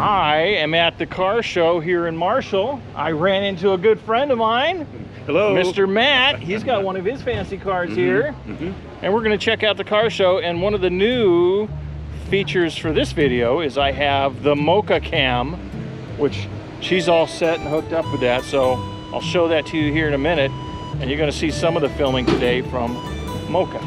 I am at the car show here in Marshall. I ran into a good friend of mine. Hello. Mr. Matt. He's got one of his fancy cars here. And we're going to check out the car show. And one of the new features for this video is I have the Moka Cam, which she's all set and hooked up with that. So I'll show that to you here in a minute. And you're going to see some of the filming today from Moka.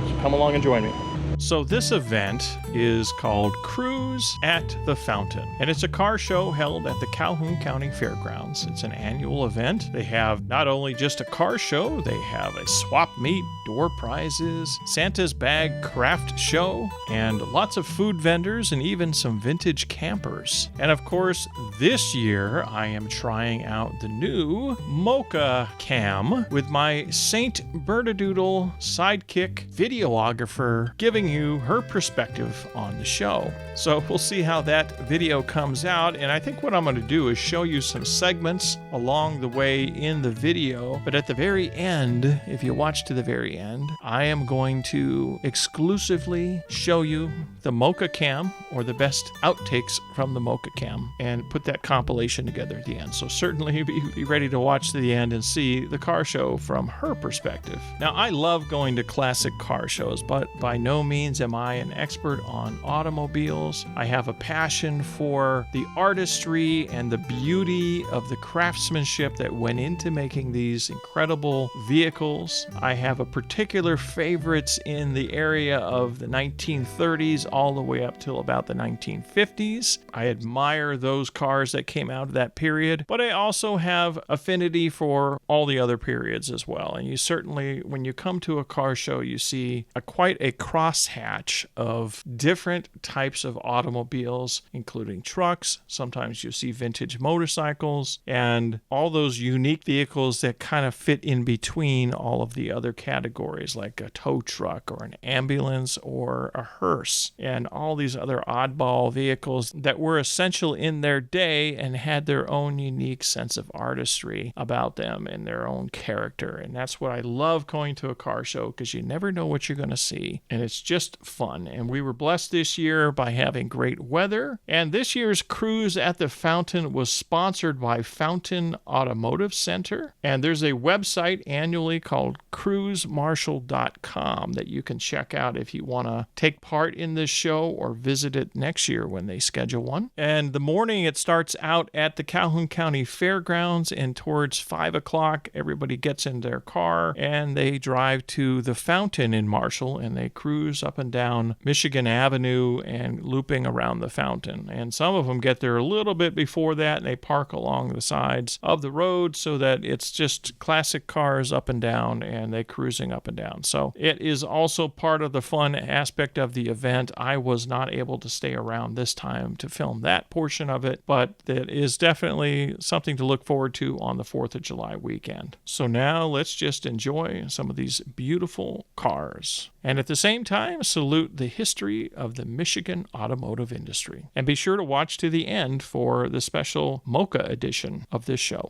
So come along and join me. So this event is called Cruise at the Fountain, and it's a car show held at the Calhoun County Fairgrounds. It's an annual event. They have not only just a car show, they have a swap meet, door prizes, Santa's bag craft show, and lots of food vendors and even some vintage campers. And of course, this year I am trying out the new Moka Cam with my Saint Berdoodle sidekick videographer giving you her perspective on the show. So we'll see how that video comes out, and I think what I'm going to do is show you some segments along the way in the video, but at the very end, if you watch to the very end, I am going to exclusively show you the Moka Cam, or the best outtakes from the Moka Cam, and put that compilation together at the end. So certainly be ready to watch to the end and see the car show from her perspective. Now, I love going to classic car shows, but by no means am I an expert on automobiles. I have a passion for the artistry and the beauty of the craftsmanship that went into making these incredible vehicles. I have a particular favorites in the area of the 1930s all the way up till about the 1950s. I admire those cars that came out of that period, but I also have affinity for all the other periods as well. And you certainly, when you come to a car show, you see quite a crosshatch of different types of automobiles, including trucks. Sometimes you see vintage motorcycles and all those unique vehicles that kind of fit in between all of the other categories, like a tow truck or an ambulance or a hearse, and all these other oddball vehicles that were essential in their day and had their own unique sense of artistry about them and their own character. And that's what I love going to a car show, because you never know what you're going to see, and it's just fun. And we were blessed this year by having great weather, and this year's Cruise at the Fountain was sponsored by Fountain Automotive Center, and there's a website annually called cruisemarshall.com that you can check out if you want to take part in this show or visit it next year when they schedule one. And the morning it starts out at the Calhoun County Fairgrounds, and towards 5 o'clock everybody gets in their car and they drive to the fountain in Marshall, and they cruise up and down Michigan Avenue and looping around the fountain. And some of them get there a little bit before that, and they park along the sides of the road so that it's just classic cars up and down, and they cruising up and down. So it is also part of the fun aspect of the event. I was not able to stay around this time to film that portion of it, but it is definitely something to look forward to on the 4th of July weekend. So now let's just enjoy some of these beautiful cars, and at the same time salute the history of the Michigan automotive industry. And be sure to watch to the end for the special Moka edition of this show.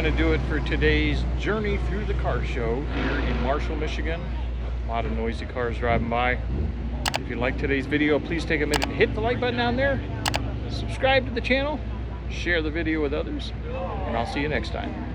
going to do it for today's journey through the car show here in Marshall, Michigan. A lot of noisy cars driving by. If you like today's video, please take a minute to hit the like button down there, subscribe to the channel, share the video with others, and I'll see you next time.